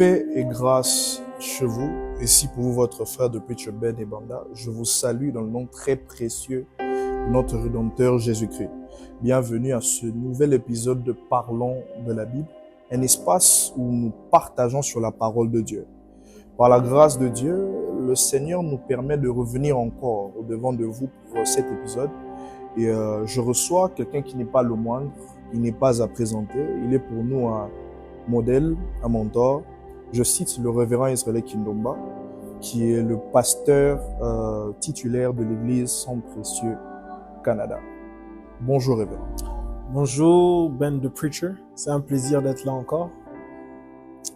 Paix et grâce chez vous. Ici pour vous, votre frère de Preacher Ben et Banda. Je vous salue dans le nom très précieux de notre Rédempteur Jésus-Christ. Bienvenue à ce nouvel épisode de Parlons de la Bible, un espace où nous partageons sur la parole de Dieu. Par la grâce de Dieu, le Seigneur nous permet de revenir encore au devant de vous pour cet épisode. Et je reçois quelqu'un qui n'est pas le moindre, qui n'est pas à présenter. Il est pour nous un modèle, un mentor. Je cite le révérend Israël Kindomba, qui est le pasteur titulaire de l'église Sang Précieux Canada. Bonjour révérend. Bonjour Ben the Preacher, c'est un plaisir d'être là encore.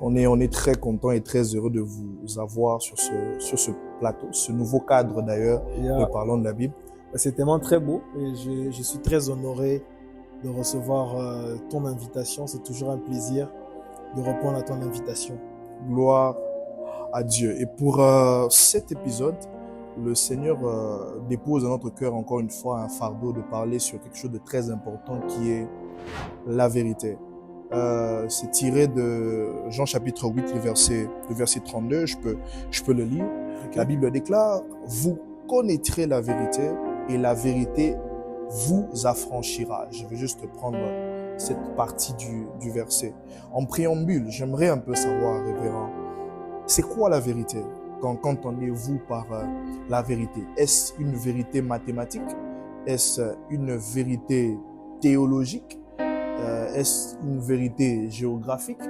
On est très content et très heureux de vous avoir sur ce plateau, ce nouveau cadre d'ailleurs de Parlons de la Bible. C'est tellement très beau et je suis très honoré de recevoir ton invitation. C'est toujours un plaisir de répondre à ton invitation. Gloire à Dieu. Et pour cet épisode, le Seigneur dépose dans notre cœur encore une fois un fardeau de parler sur quelque chose de très important qui est la vérité. C'est tiré de Jean chapitre 8, le verset 32, je peux le lire. Okay. La Bible déclare, vous connaîtrez la vérité et la vérité vous affranchira. Je vais juste prendre cette partie du verset. En préambule, j'aimerais un peu savoir, révérend, c'est quoi la vérité? Qu'entendez-vous par la vérité? Est-ce une vérité mathématique? Est-ce une vérité théologique? Est-ce une vérité géographique?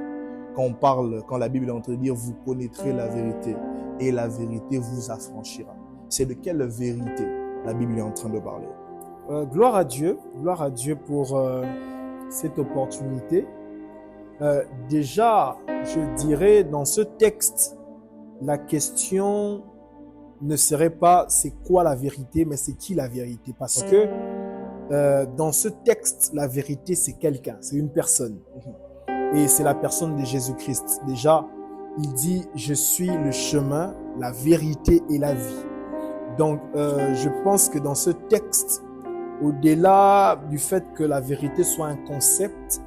Quand la Bible est en train de dire, vous connaîtrez la vérité et la vérité vous affranchira. C'est de quelle vérité la Bible est en train de parler? Gloire à Dieu pour cette opportunité. Déjà, je dirais dans ce texte, la question ne serait pas c'est quoi la vérité, mais c'est qui la vérité. Parce que dans ce texte, la vérité, c'est quelqu'un, c'est une personne. Et c'est la personne de Jésus-Christ. Déjà, il dit « Je suis le chemin, la vérité et la vie ». Donc, je pense que dans ce texte, au-delà du fait que la vérité soit un concept,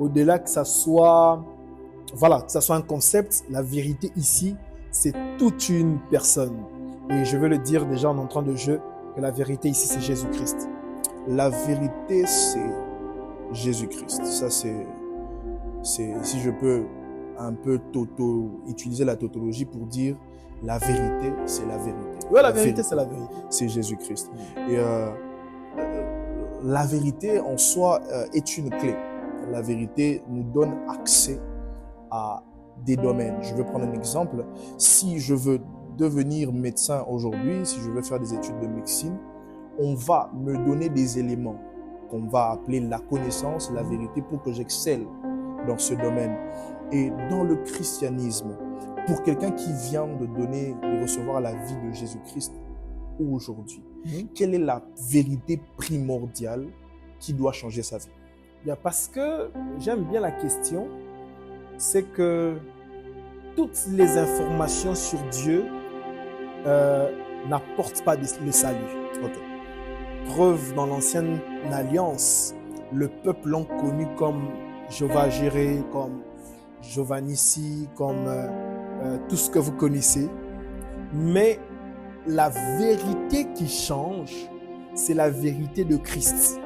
au-delà que ça soit un concept, la vérité ici, c'est toute une personne. Et je veux le dire déjà en entrant de jeu, que la vérité ici, c'est Jésus-Christ. La vérité, c'est Jésus-Christ. Ça, c'est, si je peux un peu utiliser la tautologie pour dire la vérité, c'est la vérité. Oui, la vérité, c'est la vérité. C'est Jésus-Christ. Et la vérité en soi est une clé. La vérité nous donne accès à des domaines. Je vais prendre un exemple. Si je veux devenir médecin aujourd'hui, si je veux faire des études de médecine, on va me donner des éléments qu'on va appeler la connaissance, la vérité, pour que j'excelle dans ce domaine. Et dans le christianisme, pour quelqu'un qui vient de recevoir la vie de Jésus-Christ aujourd'hui, quelle est la vérité primordiale qui doit changer sa vie? Parce que j'aime bien la question, c'est que toutes les informations sur Dieu n'apportent pas le salut. Okay. Preuve dans l'ancienne alliance, le peuple l'ont connu comme Jéhovah Jireh, comme Jéhovah Nissi, comme tout ce que vous connaissez. Mais la vérité qui change, c'est la vérité de Christ.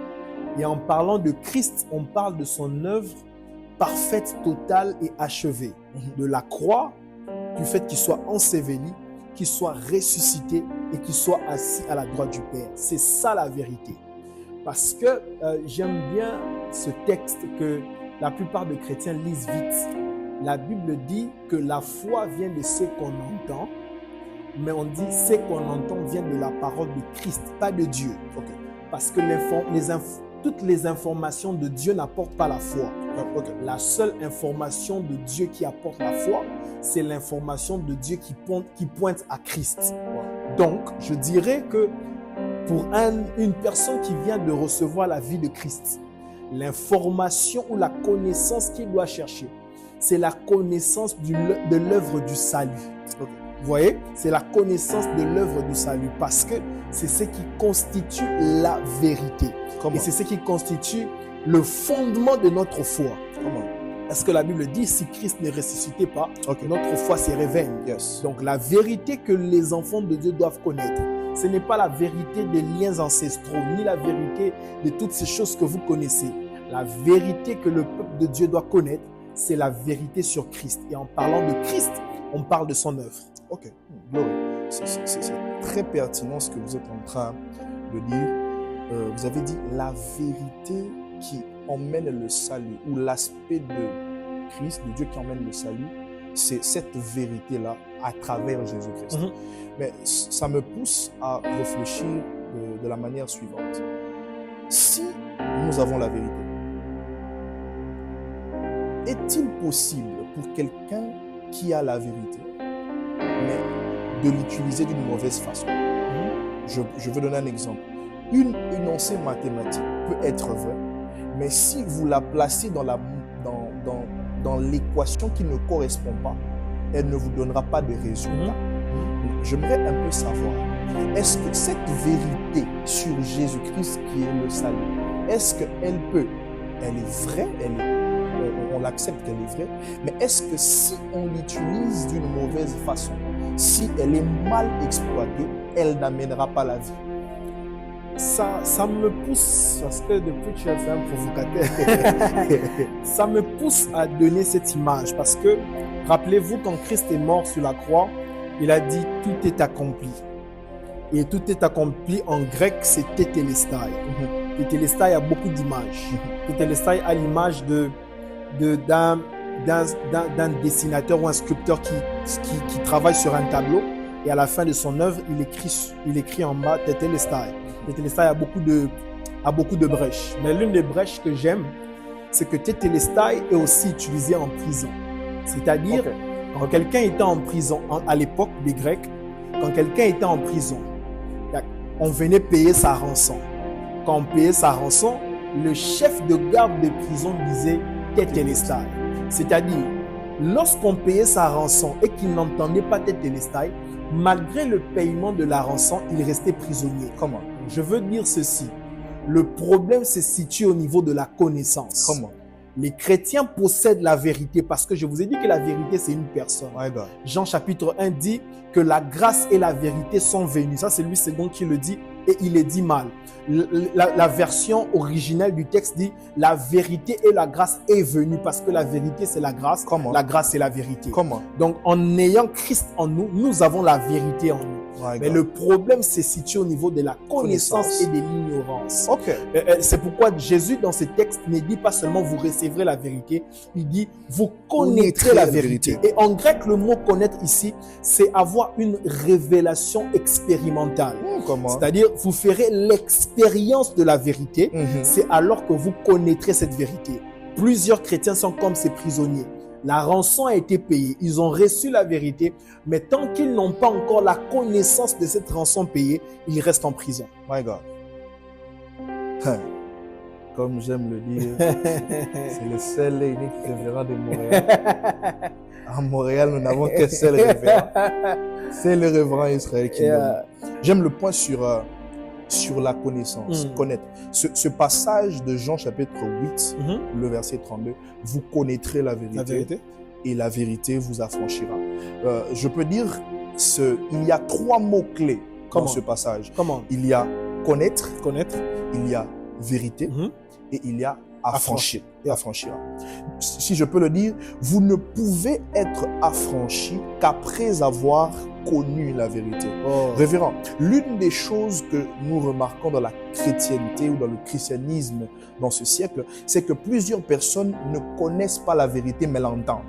Et en parlant de Christ, on parle de son œuvre parfaite, totale et achevée. De la croix, du fait qu'il soit enseveli, qu'il soit ressuscité et qu'il soit assis à la droite du Père. C'est ça la vérité. Parce que j'aime bien ce texte que la plupart des chrétiens lisent vite. La Bible dit que la foi vient de ce qu'on entend, mais on dit ce qu'on entend vient de la parole de Christ, pas de Dieu. Okay. Parce que toutes les informations de Dieu n'apportent pas la foi. Okay. La seule information de Dieu qui apporte la foi, c'est l'information de Dieu qui pointe à Christ. Wow. Donc, je dirais que pour une personne qui vient de recevoir la vie de Christ, l'information ou la connaissance qu'il doit chercher, c'est la connaissance de l'œuvre du salut. Okay. Vous voyez, c'est la connaissance de l'œuvre du salut parce que c'est ce qui constitue la vérité. Comment? Et c'est ce qui constitue le fondement de notre foi. Comment? Parce que la Bible dit, si Christ ne ressuscitait pas, Ok. notre foi serait vaine. Yes. Donc la vérité que les enfants de Dieu doivent connaître, ce n'est pas la vérité des liens ancestraux, ni la vérité de toutes ces choses que vous connaissez. La vérité que le peuple de Dieu doit connaître, c'est la vérité sur Christ. Et en parlant de Christ, on parle de son œuvre. Ok. Glory. C'est très pertinent ce que vous êtes en train de dire. Vous avez dit la vérité qui emmène le salut, ou l'aspect de Christ, de Dieu qui emmène le salut, c'est cette vérité-là à travers Jésus-Christ. Mhm. Mais ça me pousse à réfléchir de la manière suivante. Si nous avons la vérité, est-il possible pour quelqu'un qui a la vérité, mais de l'utiliser d'une mauvaise façon? Je veux donner un exemple. Une énoncée mathématique peut être vraie, mais si vous la placez dans l'équation qui ne correspond pas, elle ne vous donnera pas de résultat. J'aimerais un peu savoir, est-ce que cette vérité sur Jésus-Christ qui est le salut, est-ce qu'elle est vraie, on l'accepte qu'elle est vraie, mais est-ce que si on l'utilise d'une mauvaise façon, si elle est mal exploitée, elle n'amènera pas la vie? Ça me pousse, parce que depuis que tu as fait un provocateur, ça me pousse à donner cette image. Parce que, rappelez-vous, quand Christ est mort sur la croix, il a dit « tout est accompli ». Et « tout est accompli » en grec, c'est « tétélestai ». Tétélestai a beaucoup d'images. Tétélestai a l'image d'un dessinateur ou un sculpteur qui travaille sur un tableau. Et à la fin de son œuvre, il écrit en bas « tétélestai ». Tétélestai a beaucoup de brèches. Mais l'une des brèches que j'aime, c'est que tétélestai est aussi utilisé en prison. C'est-à-dire, quand quelqu'un était en prison, à l'époque des Grecs, quand quelqu'un était en prison, on venait payer sa rançon. Quand on payait sa rançon, le chef de garde de prison disait tétélestai. C'est-à-dire, lorsqu'on payait sa rançon et qu'il n'entendait pas tétélestai, malgré le paiement de la rançon, il restait prisonnier. Comment? Je veux dire ceci. Le problème se situe au niveau de la connaissance. Comment? Les chrétiens possèdent la vérité parce que je vous ai dit que la vérité, c'est une personne. My God. Jean chapitre 1 dit que la grâce et la vérité sont venues. Ça, c'est Louis II qui le dit et il est dit mal. La version originelle du texte dit la vérité et la grâce est venue parce que la vérité, c'est la grâce. Comment? La grâce, c'est la vérité. Comment? Donc, en ayant Christ en nous, nous avons la vérité en nous. My Mais God. le problème se situe au niveau de la connaissance et de l'ignorance. Ok. C'est pourquoi Jésus, dans ce texte, ne dit pas seulement vous recevrez la vérité, il dit vous connaîtrez la vérité. Et en grec, le mot connaître ici, c'est avoir une révélation expérimentale. Comment? C'est-à-dire, vous ferez l'expérience de la vérité, c'est alors que vous connaîtrez cette vérité. Plusieurs chrétiens sont comme ces prisonniers. La rançon a été payée, ils ont reçu la vérité, mais tant qu'ils n'ont pas encore la connaissance de cette rançon payée, ils restent en prison. My God. Comme j'aime le dire, c'est le seul et unique révérend de Montréal. À Montréal, nous n'avons qu'un seul révérend. C'est le révérend Israël qui donne. J'aime le point sur la connaissance, connaître. Ce passage de Jean chapitre 8, le verset 32, vous connaîtrez la vérité, et la vérité vous affranchira. Je peux dire, il y a 3 mots-clés dans ce passage. Comment? Il y a connaître, Connaître. il y a vérité et il y a affranchir. Affranchira. Si je peux le dire, vous ne pouvez être affranchi qu'après avoir connu la vérité. Révérend, l'une des choses que nous remarquons dans la chrétienté ou dans le christianisme dans ce siècle, c'est que plusieurs personnes ne connaissent pas la vérité mais l'entendent.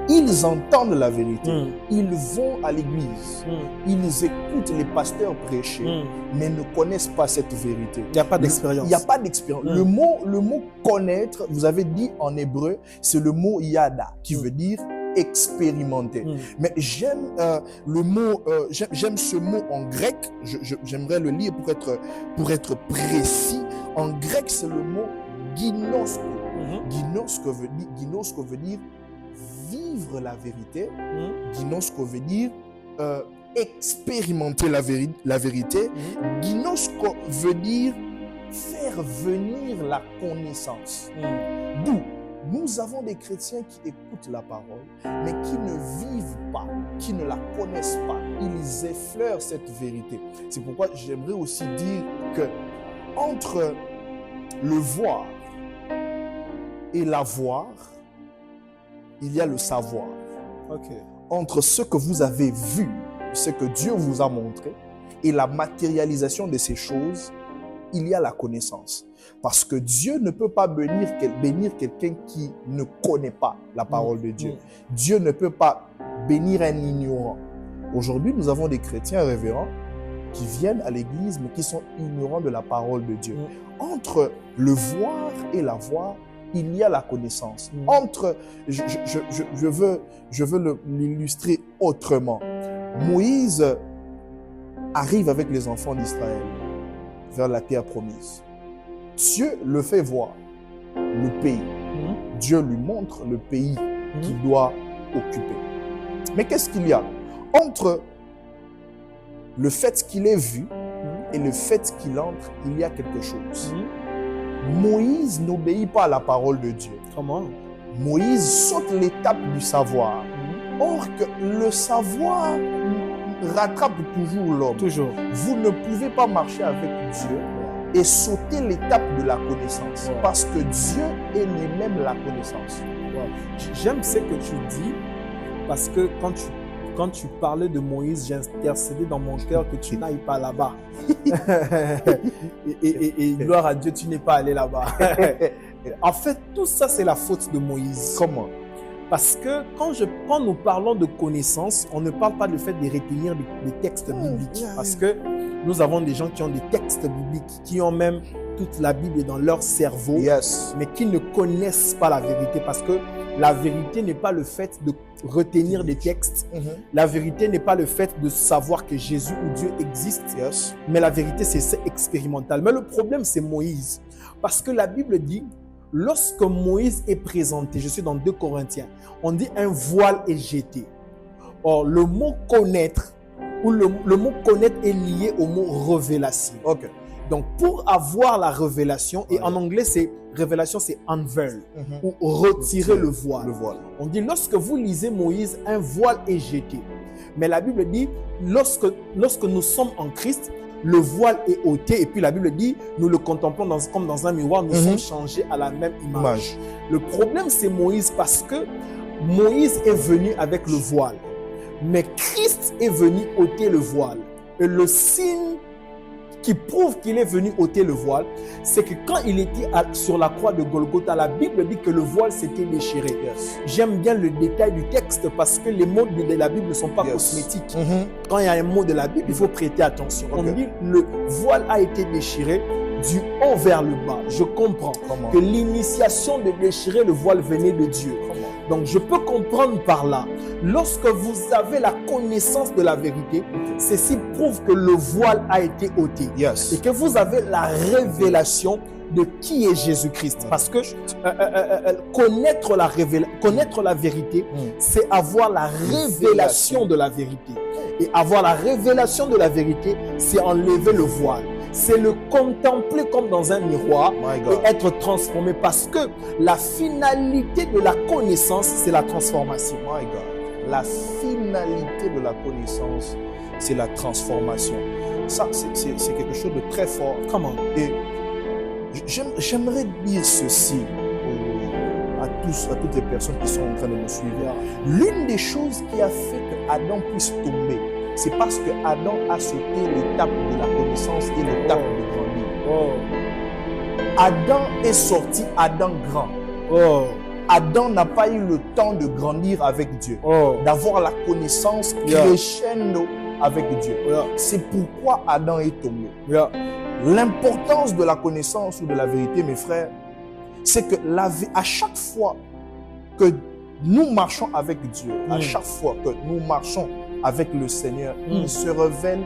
Ils entendent la vérité, ils vont à l'église, ils écoutent les pasteurs prêcher, mais ne connaissent pas cette vérité. Il n'y a pas d'expérience. Il n'y a pas d'expérience. Le mot connaître, vous avez dit en hébreu, c'est le mot yada, qui veut dire expérimenter. Mais j'aime j'aime ce mot en grec, j'aimerais le lire pour être précis. En grec, c'est le mot ginosko. Ginosko veut dire vivre la vérité. Ginosko veut dire expérimenter la vérité. Ginosko veut dire faire venir la connaissance. D'où nous avons des chrétiens qui écoutent la parole, mais qui ne vivent pas, qui ne la connaissent pas. Ils effleurent cette vérité. C'est pourquoi j'aimerais aussi dire que entre le voir et l'avoir, il y a le savoir. Ok. Entre ce que vous avez vu, ce que Dieu vous a montré, et la matérialisation de ces choses, il y a la connaissance. Parce que Dieu ne peut pas bénir quelqu'un qui ne connaît pas la parole de Dieu. Dieu ne peut pas bénir un ignorant. Aujourd'hui, nous avons des chrétiens révérends qui viennent à l'église, mais qui sont ignorants de la parole de Dieu. Entre le voir et la voir, il y a la connaissance. Entre, je veux l'illustrer autrement. Moïse arrive avec les enfants d'Israël vers la terre promise. Dieu le fait voir, le pays. Dieu lui montre le pays qu'il doit occuper. Mais qu'est-ce qu'il y a entre le fait qu'il ait vu et le fait qu'il entre? Il y a quelque chose. Moïse n'obéit pas à la parole de Dieu. Comment? Moïse saute l'étape du savoir. Or que le savoir rattrape toujours l'homme. Toujours. Vous ne pouvez pas marcher avec Dieu et sauter l'étape de la connaissance. Parce que Dieu est lui-même la connaissance. J'aime ce que tu dis, parce que quand tu parlais de Moïse, j'ai intercédé dans mon cœur que tu n'ailles pas là-bas. et gloire à Dieu, tu n'es pas allé là-bas. En fait, tout ça, c'est la faute de Moïse. Comment? Parce que quand nous parlons de connaissance, on ne parle pas du fait de retenir des textes bibliques. Parce que nous avons des gens qui ont des textes bibliques, qui ont même toute la Bible dans leur cerveau, mais qui ne connaissent pas la vérité. Parce que la vérité n'est pas le fait de retenir des textes. La vérité n'est pas le fait de savoir que Jésus ou Dieu existe. Mais la vérité, c'est expérimental. Mais le problème, c'est Moïse. Parce que la Bible dit, lorsque Moïse est présenté, je suis dans 2 Corinthiens, on dit un voile est jeté. Or, le mot connaître, ou le mot connaître est lié au mot révélation. Donc, pour avoir la révélation, et en anglais, révélation, c'est unveil, ou retirer le voile. On dit, lorsque vous lisez Moïse, un voile est jeté. Mais la Bible dit, lorsque nous sommes en Christ, le voile est ôté. Et puis la Bible dit, nous le contemplons comme dans un miroir, nous sommes changés à la même image. Le problème, c'est Moïse, parce que Moïse est venu avec le voile. Mais Christ est venu ôter le voile. Et le signe qui prouve qu'il est venu ôter le voile, c'est que quand il était sur la croix de Golgotha, la Bible dit que le voile s'était déchiré. J'aime bien le détail du texte parce que les mots de la Bible ne sont pas cosmétiques. Quand il y a un mot de la Bible, il faut prêter attention. On dit le voile a été déchiré du haut vers le bas. Je comprends que l'initiation de déchirer le voile venait de Dieu. Donc je peux comprendre par là, lorsque vous avez la connaissance de la vérité, ceci prouve que le voile a été ôté. Et que vous avez la révélation de qui est Jésus-Christ. Parce que connaître la vérité, c'est avoir la révélation de la vérité. Et avoir la révélation de la vérité, c'est enlever le voile. C'est le contempler comme dans un miroir et être transformé, parce que la finalité de la connaissance, c'est la transformation. La finalité de la connaissance, c'est la transformation. Ça, c'est quelque chose de très fort. Comment? Et j'aimerais dire ceci à toutes les personnes qui sont en train de me suivre. L'une des choses qui a fait que Adam puisse tomber, c'est parce que Adam a sauté l'étape de la connaissance et l'étape de grandir. Adam est sorti Adam grand. Adam n'a pas eu le temps de grandir avec Dieu, d'avoir la connaissance crescendo avec Dieu. C'est pourquoi Adam est tombé. L'importance de la connaissance ou de la vérité, mes frères, c'est que à chaque fois que nous marchons avec Dieu, à chaque fois que nous marchons avec le Seigneur, il se révèle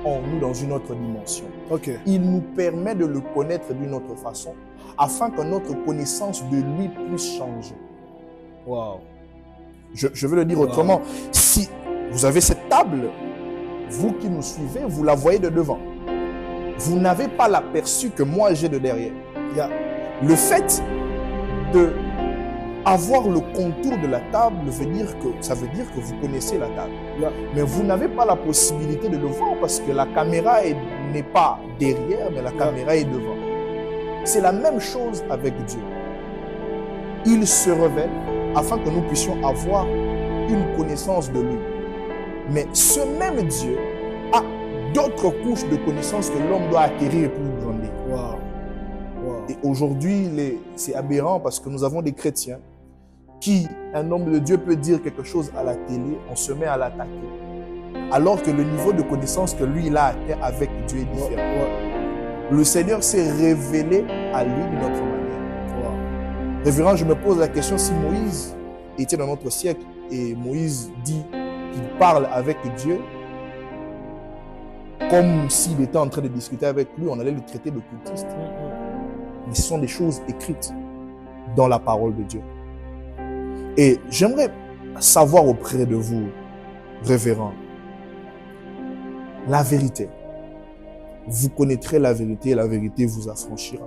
en nous dans une autre dimension. Il nous permet de le connaître d'une autre façon, afin que notre connaissance de lui puisse changer. Je veux le dire autrement. Si vous avez cette table, vous qui nous suivez, vous la voyez de devant. Vous n'avez pas l'aperçu que moi j'ai de derrière. Le fait avoir le contour de la table ça veut dire que vous connaissez la table. Mais vous n'avez pas la possibilité de le voir parce que la caméra n'est pas derrière, mais la caméra est devant. C'est la même chose avec Dieu. Il se révèle afin que nous puissions avoir une connaissance de lui. Mais ce même Dieu a d'autres couches de connaissances que l'homme doit acquérir pour grandir. Et aujourd'hui, c'est aberrant parce que nous avons des chrétiens qui, un homme de Dieu peut dire quelque chose à la télé, on se met à l'attaquer. Alors que le niveau de connaissance que lui, il a atteint avec Dieu est différent. Le Seigneur s'est révélé à lui d'une autre manière. Révérend, je me pose la question, si Moïse était dans notre siècle et Moïse dit qu'il parle avec Dieu, comme s'il était en train de discuter avec lui, on allait le traiter de cultiste. Mais ce sont des choses écrites dans la parole de Dieu. Et j'aimerais savoir auprès de vous, révérend, la vérité. Vous connaîtrez la vérité et la vérité vous affranchira.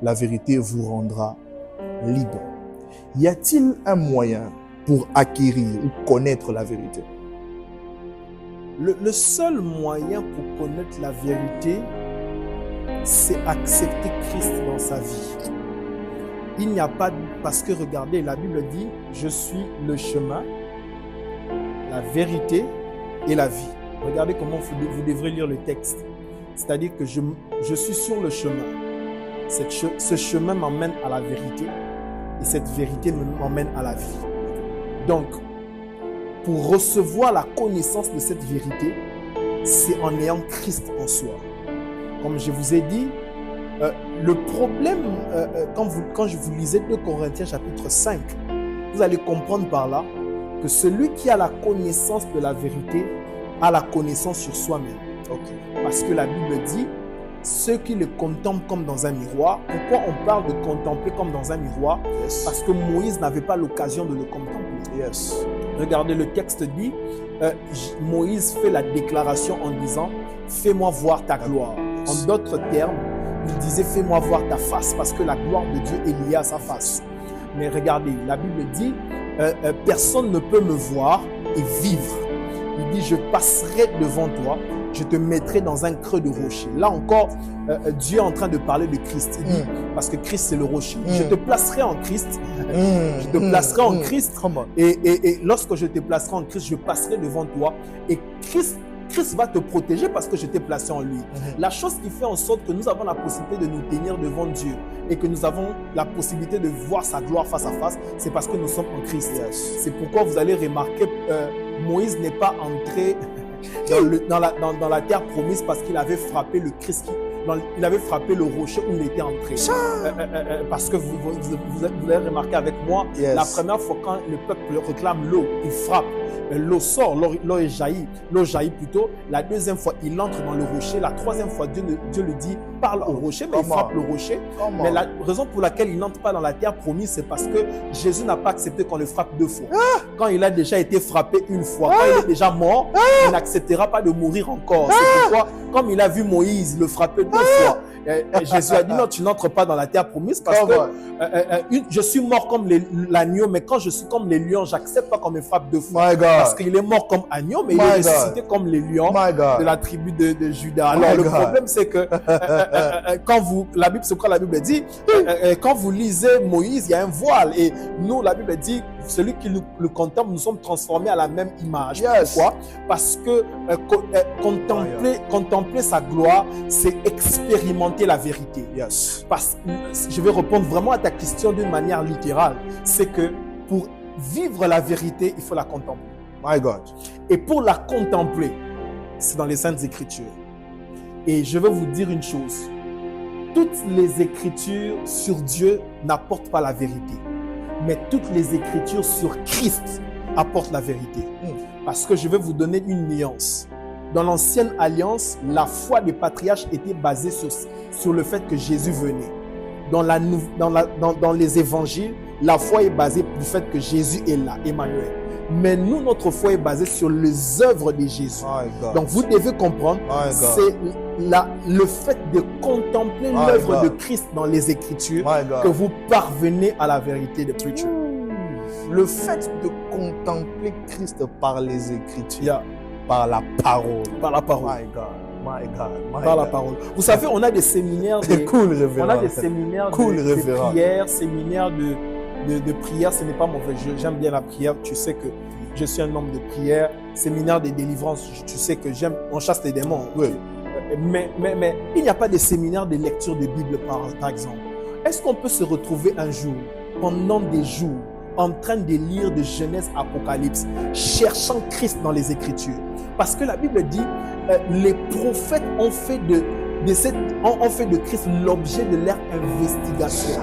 La vérité vous rendra libre. Y a-t-il un moyen pour acquérir ou connaître la vérité? Le seul moyen pour connaître la vérité, c'est accepter Christ dans sa vie. Il n'y a pas... Parce que regardez, la Bible dit « Je suis le chemin, la vérité et la vie ». Regardez comment vous devrez lire le texte. C'est-à-dire que je suis sur le chemin. Ce chemin m'emmène à la vérité et cette vérité m'emmène à la vie. Donc, pour recevoir la connaissance de cette vérité, c'est en ayant Christ en soi. Comme je vous ai dit, le problème, quand je vous lisais 2 Corinthiens chapitre 5, vous allez comprendre par là que celui qui a la connaissance de la vérité a la connaissance sur soi-même. Parce que la Bible dit, ceux qui le contemplent comme dans un miroir. Pourquoi on parle de contempler comme dans un miroir? Parce que Moïse n'avait pas l'occasion de le contempler. Regardez, le texte dit, Moïse fait la déclaration en disant, fais-moi voir ta gloire. En d'autres termes, il disait, fais-moi voir ta face, parce que la gloire de Dieu est liée à sa face. Mais regardez, la Bible dit, personne ne peut me voir et vivre. Il dit, je passerai devant toi, je te mettrai dans un creux de rocher. Là encore, Dieu est en train de parler de Christ. Il dit, parce que Christ c'est le rocher. Je te placerai en Christ. Je te placerai en Christ. Et lorsque je te placerai en Christ, je passerai devant toi. Et Christ va te protéger parce que je t'ai placé en lui. La chose qui fait en sorte que nous avons la possibilité de nous tenir devant Dieu et que nous avons la possibilité de voir sa gloire face à face, c'est parce que nous sommes en Christ. C'est pourquoi vous allez remarquer, Moïse n'est pas entré dans la terre promise parce qu'il avait frappé le Christ, il avait frappé le rocher où il était entré. Parce que vous avez remarqué avec moi, la première fois quand le peuple réclame l'eau, il frappe. L'eau sort, l'eau jaillit plutôt. La deuxième fois, il entre dans le rocher. La troisième fois, Dieu lui dit, parle au rocher, mais il frappe le rocher. Mais la raison pour laquelle il n'entre pas dans la terre promise, c'est parce que Jésus n'a pas accepté qu'on le frappe 2 fois. Quand il a déjà été frappé une fois, quand il est déjà mort, il n'acceptera pas de mourir encore. C'est pourquoi, comme il a vu Moïse le frapper 2 fois, Jésus a dit non, tu n'entres pas dans la terre promise parce que je suis mort comme l'agneau, mais quand je suis comme les lions, j'accepte pas qu'on me frappe 2 fois. Parce qu'il est mort comme agneau, mais il est ressuscité comme les lions de la tribu de Juda. Alors le problème c'est que la Bible, c'est quoi la Bible dit? Quand vous lisez Moïse, il y a un voile et nous, la Bible dit, celui qui le contemple, nous sommes transformés à la même image. Pourquoi? Parce que contempler sa gloire, c'est expérimenter la vérité. Parce que je vais répondre vraiment à ta question d'une manière littérale. C'est que pour vivre la vérité, il faut la contempler. My God. Et pour la contempler, c'est dans les Saintes Écritures. Et je vais vous dire une chose. Toutes les Écritures sur Dieu n'apportent pas la vérité. Mais toutes les Écritures sur Christ apportent la vérité. Parce que je vais vous donner une nuance. Dans l'Ancienne Alliance, la foi des patriarches était basée sur le fait que Jésus venait. Dans les Évangiles, la foi est basée du fait que Jésus est là, Emmanuel. Mais nous, notre foi est basée sur les œuvres de Jésus. Donc, vous devez comprendre, c'est le fait de contempler l'œuvre de Christ dans les Écritures que vous parvenez à la vérité de Prédication. Le fait de contempler Christ par les Écritures, Yeah. par la parole. Par la parole. My God, my God, my Par la God. parole. Vous savez, on a des séminaires Cool, révérend. on a des séminaires Cool, de révérend. prière, séminaires de prière. Ce n'est pas mauvais. J'aime bien la prière. Tu sais que je suis un homme de prière. Séminaire de délivrance. Tu sais que j'aime. On chasse les démons. Oui. Mais il n'y a pas de séminaire de lecture de Bible, par exemple. Est-ce qu'on peut se retrouver un jour, pendant des jours, en train de lire de Genèse, Apocalypse, cherchant Christ dans les Écritures? Parce que la Bible dit, les prophètes ont fait ont fait de Christ l'objet de leur investigation.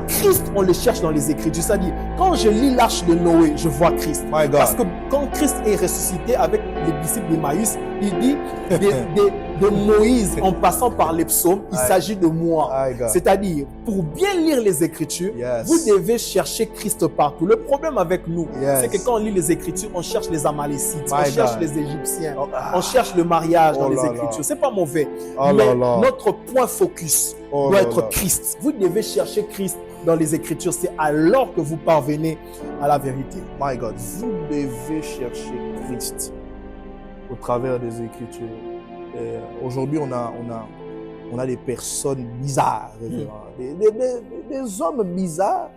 Christ, on le cherche dans les Écritures. C'est-à-dire, quand je lis l'arche de Noé, je vois Christ. My God. Parce que quand Christ est ressuscité avec les disciples d'Emmaüs, il dit de Moïse en passant par les psaumes, il s'agit de moi. My God. C'est-à-dire, pour bien lire les Écritures, Yes. vous devez chercher Christ partout. Le problème avec nous, Yes. c'est que quand on lit les Écritures, on cherche les Amalécites, on My cherche God. les Égyptiens, Oh, on cherche le mariage dans Oh les là là. Écritures. C'est pas mauvais. Oh mais là là. notre point focus Oh doit là être là. Christ. Vous devez chercher Christ dans les Écritures. C'est alors que vous parvenez à la vérité. My God, vous devez chercher Christ au travers des Écritures. Aujourd'hui, on a des personnes bizarres, révérend. Des hommes bizarres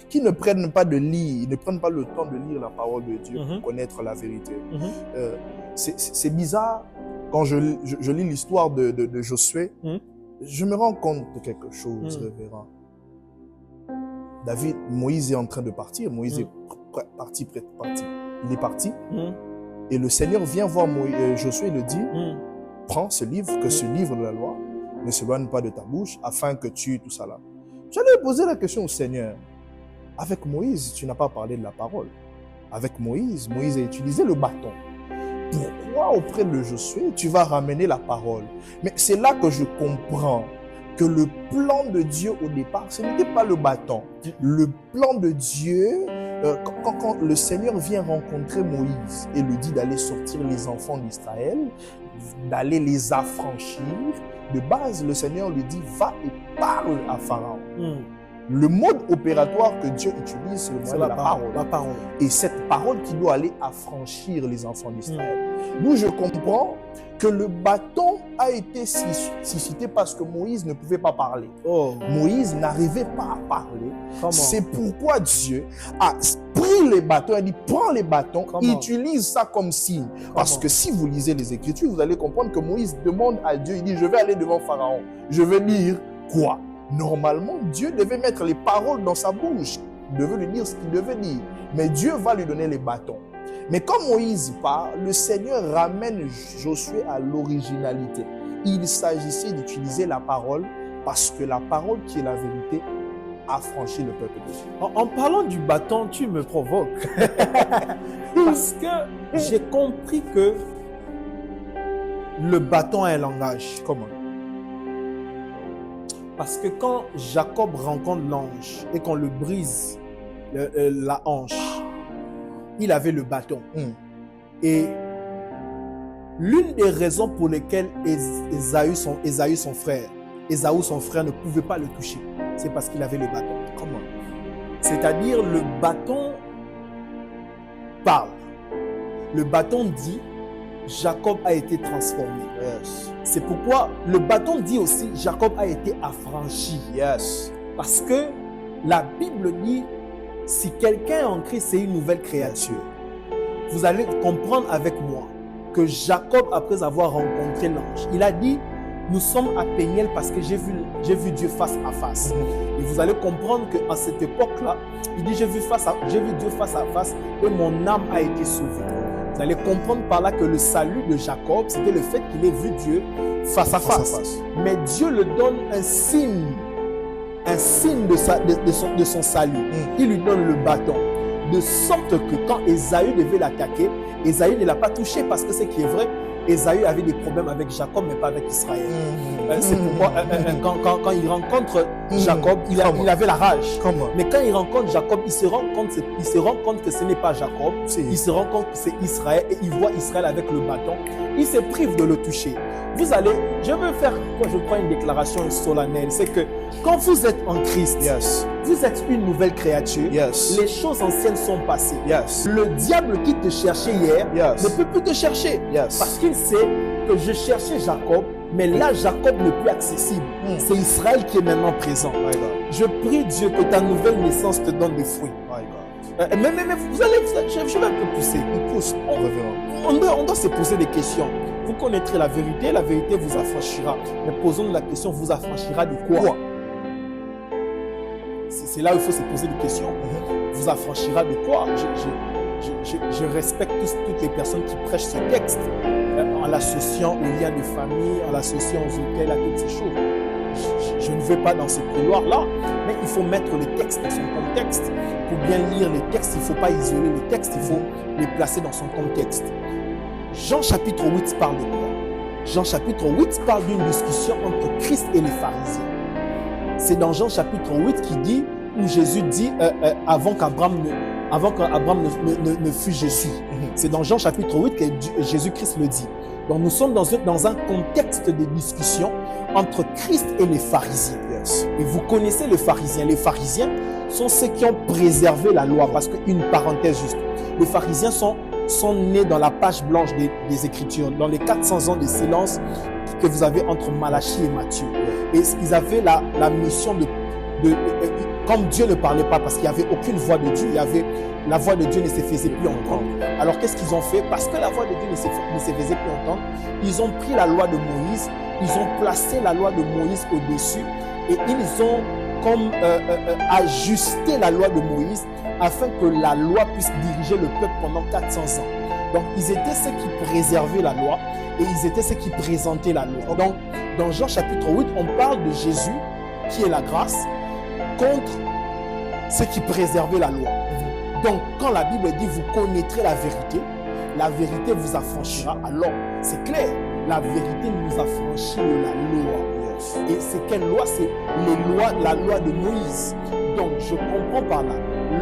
qui ne prennent pas de lire, ne prennent pas le temps de lire la parole de Dieu pour connaître la vérité. C'est bizarre. Quand je lis l'histoire de Josué, je me rends compte de quelque chose, révérend. Moïse est en train de partir. Moïse est parti. Il est parti. Et le Seigneur vient voir Josué et le dit, prends ce livre, que ce livre de la loi ne s'éloigne pas de ta bouche, afin que tu tout ça là. J'allais poser la question au Seigneur. Avec Moïse, tu n'as pas parlé de la parole. Avec Moïse, Moïse a utilisé le bâton. Pourquoi auprès de Josué, tu vas ramener la parole? Mais c'est là que je comprends que le plan de Dieu au départ, ce n'était pas le bâton. Le plan de Dieu, quand le Seigneur vient rencontrer Moïse et lui dit d'aller sortir les enfants d'Israël, d'aller les affranchir, de base, le Seigneur lui dit, va et parle à Pharaon. Le mode opératoire que Dieu utilise, c'est la parole. La parole. Et cette parole qui doit aller affranchir les enfants d'Israël. D'où je comprends que le bâton a été suscité parce que Moïse ne pouvait pas parler. Moïse n'arrivait pas à parler. C'est pourquoi Dieu a pris les bâtons, il a dit prends les bâtons, utilise ça comme signe. Parce que si vous lisez les Écritures, vous allez comprendre que Moïse demande à Dieu, il dit je vais aller devant Pharaon, je vais lire quoi? Normalement, Dieu devait mettre les paroles dans sa bouche. Il devait lui dire ce qu'il devait dire. Mais Dieu va lui donner les bâtons. Mais quand Moïse part, le Seigneur ramène Josué à l'originalité. Il s'agissait d'utiliser la parole parce que la parole qui est la vérité a franchi le peuple de Dieu. En parlant du bâton, tu me provoques. Parce que j'ai compris que le bâton a un langage. Comment? Parce que quand Jacob rencontre l'ange et qu'on le brise la hanche, il avait le bâton. Et l'une des raisons pour lesquelles Ésaü, son frère, ne pouvait pas le toucher, c'est parce qu'il avait le bâton. Comment? C'est-à-dire le bâton parle. Le bâton dit, Jacob a été transformé. Yes. C'est pourquoi le bâton dit aussi, Jacob a été affranchi. Yes. Parce que la Bible dit, si quelqu'un est en Christ, c'est une nouvelle créature. Vous allez comprendre avec moi que Jacob, après avoir rencontré l'ange, il a dit, nous sommes à Péniel parce que j'ai vu Dieu face à face. Et vous allez comprendre qu'à cette époque-là, il dit, j'ai vu Dieu face à face et mon âme a été sauvée. Vous allez comprendre par là que le salut de Jacob, c'était le fait qu'il ait vu Dieu face à face. Mais Dieu le donne un signe de son salut. Il lui donne le bâton. De sorte que quand Ésaü devait l'attaquer, Ésaü ne l'a pas touché parce que ce qui est vrai, Ésaü avait des problèmes avec Jacob, mais pas avec Israël. C'est pourquoi quand il rencontre Jacob, il avait la rage. Mais quand il rencontre Jacob, il se rend compte que ce n'est pas Jacob. Il se rend compte que c'est Israël et il voit Israël avec le bâton. Il se prive de le toucher. Je veux faire, je crois, une déclaration solennelle. C'est que quand vous êtes en Christ, vous êtes une nouvelle créature. Les choses anciennes sont passées. Le diable qui te cherchait hier ne peut plus te chercher. Parce qu'il sait que je cherchais Jacob, mais là, Jacob n'est plus accessible. C'est Israël qui est maintenant présent. Je prie Dieu que ta nouvelle naissance te donne des fruits. Mais vous allez, je vais un peu pousser. On doit se poser des questions. Vous connaîtrez la vérité vous affranchira. Mais posons-nous la question, vous affranchira de quoi? C'est là où il faut se poser des questions. Vous affranchira de quoi? Je respecte toutes les personnes qui prêchent ce texte en l'associant aux liens de famille, en l'associant aux hôtels, à toutes ces choses. Je ne vais pas dans ce couloir-là, mais il faut mettre les textes dans son contexte. Pour bien lire les textes, il ne faut pas isoler les textes, il faut les placer dans son contexte. Jean chapitre 8 parle de quoi? Jean chapitre 8 parle d'une discussion entre Christ et les pharisiens. C'est dans Jean chapitre 8 qui dit, où Jésus dit avant qu'Abraham ne fût Jésus. C'est dans Jean chapitre 8 que Jésus-Christ le dit. Donc nous sommes dans un contexte de discussion entre Christ et les pharisiens. Et vous connaissez les pharisiens. Les pharisiens sont ceux qui ont préservé la loi. Parce qu'une parenthèse juste, les pharisiens sont nés dans la page blanche des Écritures, dans les 400 ans de silence que vous avez entre Malachie et Matthieu. Et ils avaient la mission comme Dieu ne parlait pas, parce qu'il n'y avait aucune voix de Dieu, la voix de Dieu ne se faisait plus entendre. Alors qu'est-ce qu'ils ont fait? Parce que la voix de Dieu ne se faisait plus entendre, ils ont pris la loi de Moïse, ils ont placé la loi de Moïse au-dessus et ils ont comme ajusté la loi de Moïse afin que la loi puisse diriger le peuple pendant 400 ans. Donc ils étaient ceux qui préservaient la loi et ils étaient ceux qui présentaient la loi. Donc dans Jean chapitre 8, on parle de Jésus qui est la grâce contre ceux qui préservaient la loi. Donc quand la Bible dit vous connaîtrez la vérité vous affranchira, alors c'est clair, la vérité nous affranchit de la loi. Et c'est quelle loi? C'est la loi de Moïse. Donc je comprends par là,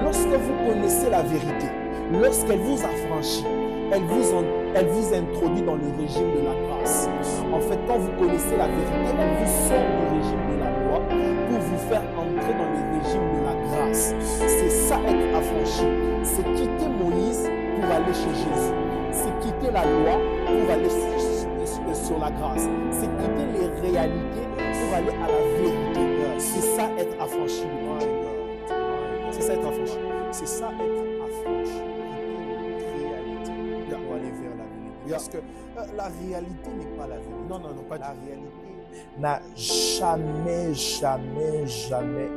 lorsque vous connaissez la vérité, lorsqu'elle vous affranchit, elle vous introduit dans le régime de la grâce. En fait, quand vous connaissez la vérité, elle vous sort du régime de la loi pour vous faire entrer dans le régime de la grâce. C'est ça être affranchi. C'est quitter Moïse pour aller chez Jésus. C'est quitter la loi pour aller sur la grâce. C'est quitter les réalités pour aller à la vérité. C'est ça être affranchi. C'est ça être affranchi. C'est ça être affranchi. Réalité pour aller vers la vérité. Parce que la réalité n'est pas la vérité. Non, pas la réalité n'a jamais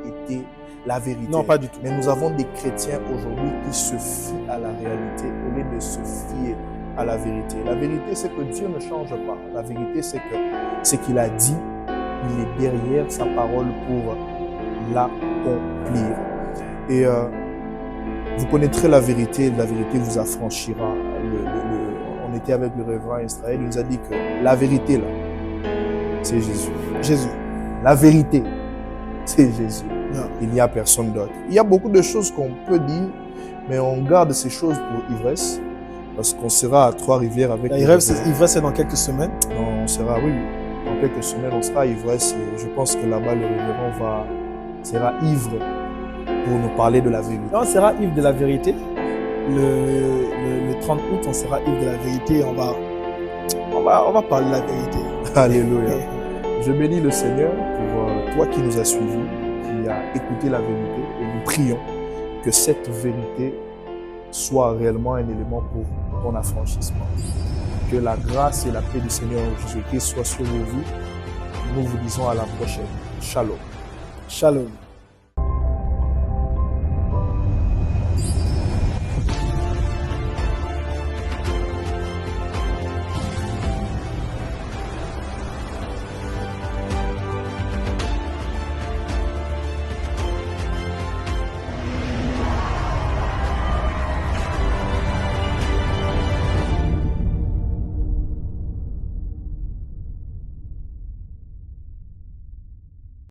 été la vérité. Non, pas du tout. Mais nous avons des chrétiens aujourd'hui qui se fient à la réalité au lieu de se fier à la vérité. La vérité, c'est que Dieu ne change pas. La vérité, c'est que ce qu'il a dit, il est derrière sa parole pour l'accomplir. Et vous connaîtrez la vérité vous affranchira. On était avec le révérend Israël, il nous a dit que la vérité, là, c'est Jésus. La vérité, c'est Jésus. Il n'y a personne d'autre. Il y a beaucoup de choses qu'on peut dire, mais on garde ces choses pour ivresse, parce qu'on sera à Trois-Rivières avec... Ivresse, c'est dans quelques semaines? Non, on sera, oui, dans quelques semaines, on sera à ivresse. Et je pense que là-bas, le révérend sera ivre pour nous parler de la vérité. On sera ivre de la vérité. Le 30 août, on sera ivre de la vérité. On va parler de la vérité. Alléluia. Je bénis le Seigneur pour toi qui nous as suivis, qui a écouté la vérité. Et nous prions que cette vérité soit réellement un élément pour ton affranchissement. Que la grâce et la paix du Seigneur Jésus-Christ soient sur vos vies. Nous vous disons à la prochaine. Shalom. Shalom.